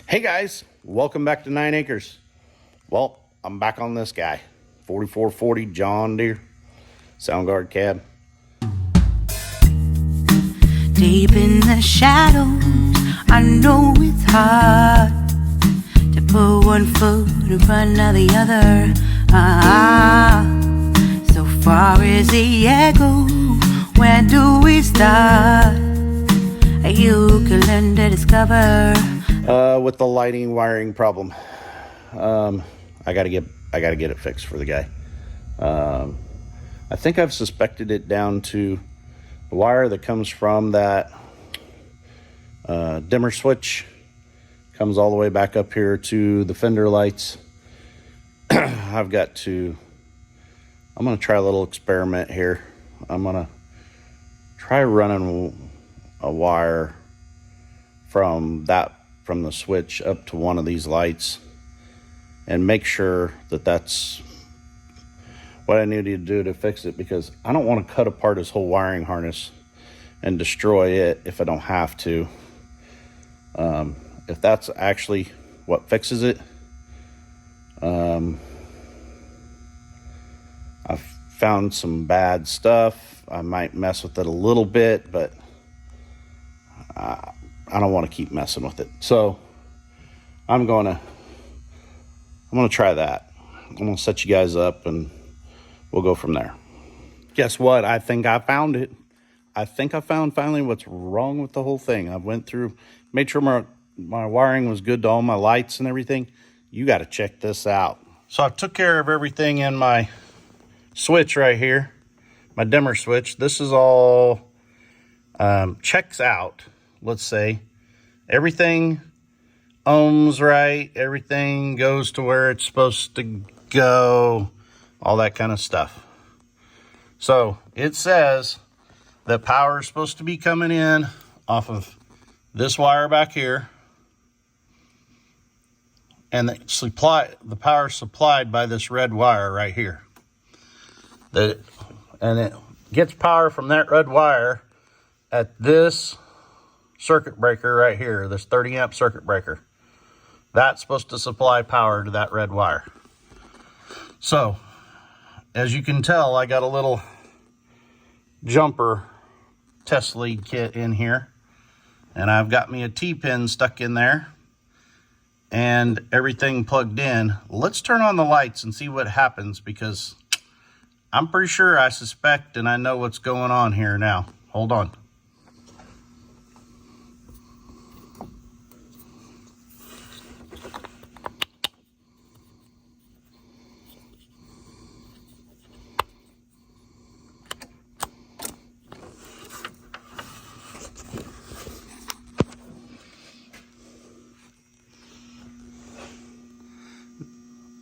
Hey guys, welcome back to 9 Acres. Well, I'm back on this guy, 4440 John Deere sound guard cab. Deep in the shadows, I know it's hard to put one foot in front of the other. So far is the echo, where do we start? You can learn to discover. With the lighting wiring problem, I gotta get it fixed for the guy. I think I've suspected it down to the wire that comes from that dimmer switch, comes all the way back up here to the fender lights. I'm gonna try a little experiment here. I'm gonna try running a wire from the switch up to one of these lights and make sure that that's what I need to do to fix it, because I don't want to cut apart his whole wiring harness and destroy it if I don't have to. If that's actually what fixes it, I've found some bad stuff. I might mess with it a little bit, but I don't want to keep messing with it. So I'm gonna try that. I'm gonna set you guys up and we'll go from there. Guess what? I think I found it. I think I found finally what's wrong with the whole thing. I went through, made sure my wiring was good to all my lights and everything. You got to check this out. So I took care of everything in my switch right here, my dimmer switch. This is all checks out. Let's say everything ohms right, everything goes to where it's supposed to go, all that kind of stuff. So it says that power is supposed to be coming in off of this wire back here, and the power supplied by this red wire right here. And it gets power from that red wire at this circuit breaker right here, this 30 amp circuit breaker. That's supposed to supply power to that red wire. So as you can tell, I got a little jumper test lead kit in here, and I've got me a T-pin stuck in there and everything plugged in. Let's turn on the lights and see what happens, because I'm pretty sure I suspect and I know what's going on here now. Hold on.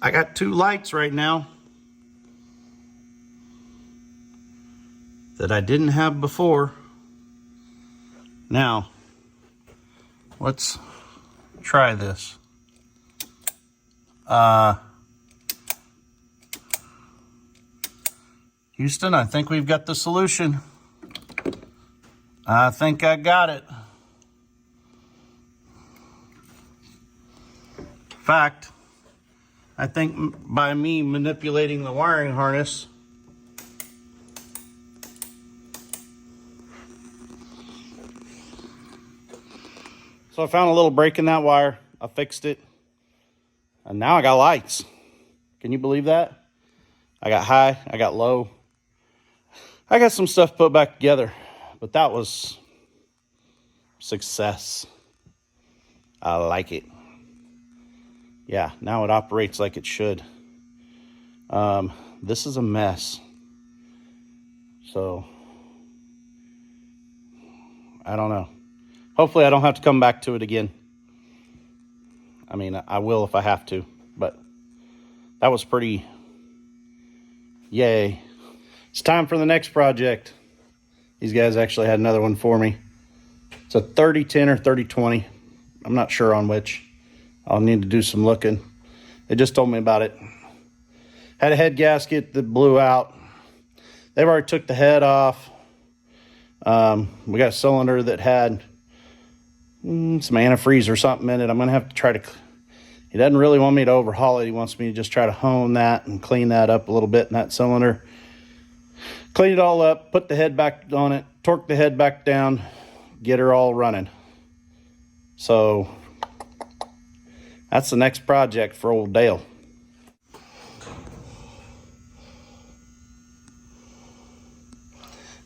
I got two lights right now that I didn't have before. Now, let's try this. Houston, I think we've got the solution. I think I got it. In fact, I think by me manipulating the wiring harness, so I found a little break in that wire. I fixed it, and now I got lights. Can you believe that? I got high, I got low. I got some stuff put back together, but that was success. I like it. Yeah, now it operates like it should. This is a mess. So, I don't know. Hopefully I don't have to come back to it again. I mean, I will if I have to, but that was pretty, yay. It's time for the next project. These guys actually had another one for me. It's a 3010 or 3020. I'm not sure on which. I'll need to do some looking. They just told me about it. Had a head gasket that blew out. They've already took the head off. We got a cylinder that had some antifreeze or something in it. I'm going to have to try to, he doesn't really want me to overhaul it. He wants me to just try to hone that and clean that up a little bit in that cylinder. Clean it all up, put the head back on it, torque the head back down, get her all running. So that's the next project for old Dale.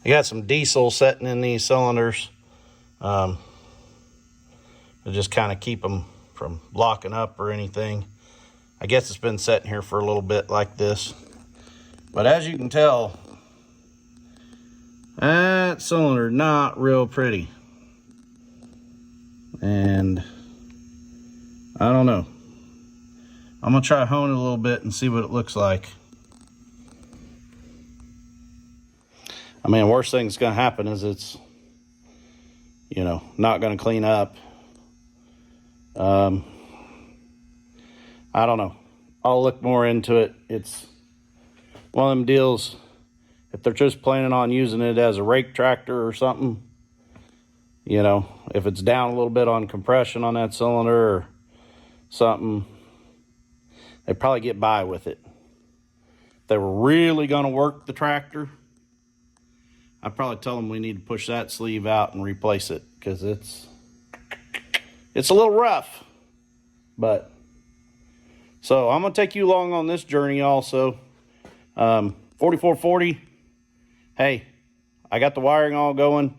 I got some diesel sitting in these cylinders to just kind of keep them from locking up or anything. I guess it's been sitting here for a little bit like this. But as you can tell, that cylinder not real pretty. And I don't know. I'm gonna try to hone it a little bit and see what it looks like. I mean, worst thing that's gonna happen is it's, you know, not gonna clean up. I don't know. I'll look more into it. It's one of them deals, if they're just planning on using it as a rake tractor or something, you know, if it's down a little bit on compression on that cylinder or something, they probably get by with it. If they were really going to work the tractor, I'd probably tell them we need to push that sleeve out and replace it, because it's a little rough. But so I'm going to take you along on this journey also. 4440, hey, I got the wiring all going.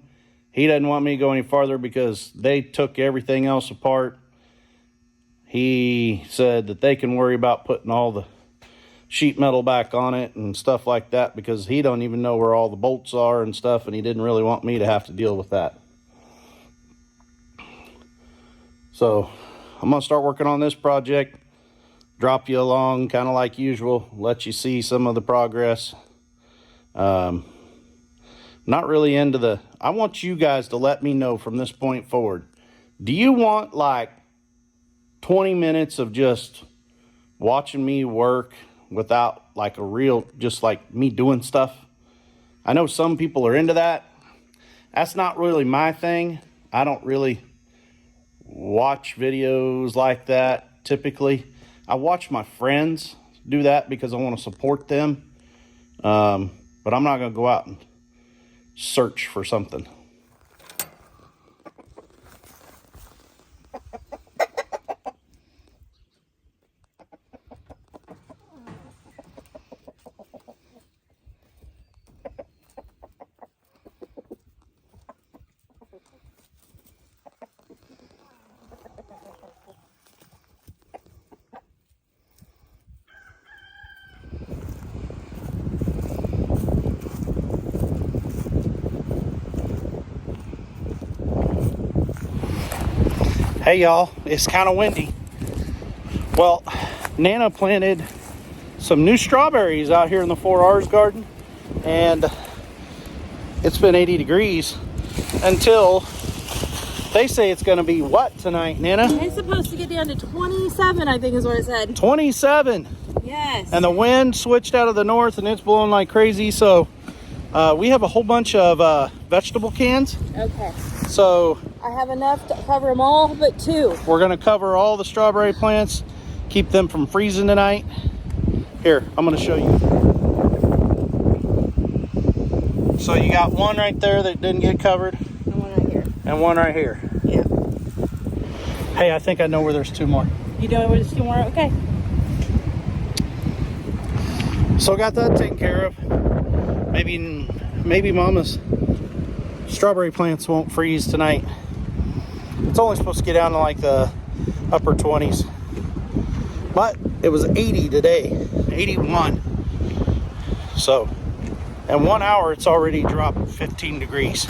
He doesn't want me to go any farther because they took everything else apart. He said that they can worry about putting all the sheet metal back on it and stuff like that, because he don't even know where all the bolts are and stuff, and he didn't really want me to have to deal with that. So I'm going to start working on this project, drop you along kind of like usual, let you see some of the progress. Not really into the, I want you guys to let me know from this point forward, do you want like 20 minutes of just watching me work without like a real, just like me doing stuff? I know some people are into that. That's not really my thing. I don't really watch videos like that typically. I watch my friends do that because I want to support them. But I'm not going to go out and search for something. Hey y'all, it's kind of windy. Well, Nana planted some new strawberries out here in the 4R's garden, and it's been 80 degrees until they say it's going to be what tonight, Nana? It's supposed to get down to 27, I think is what it said. 27. Yes. And the wind switched out of the north and it's blowing like crazy. So we have a whole bunch of vegetable cans. Okay. So I have enough to cover them all but 2. we're going to cover all the strawberry plants, keep them from freezing tonight. Here, I'm going to show you. So you got one right there that didn't get covered. And one right here. And one right here. Yeah. Hey, I think I know where there's 2 more. You know where there's 2 more? Okay. So got that taken care of. Maybe Mama's strawberry plants won't freeze tonight. It's only supposed to get down to like the upper 20s. But it was 80 today, 81. So in 1 hour, it's already dropped 15 degrees.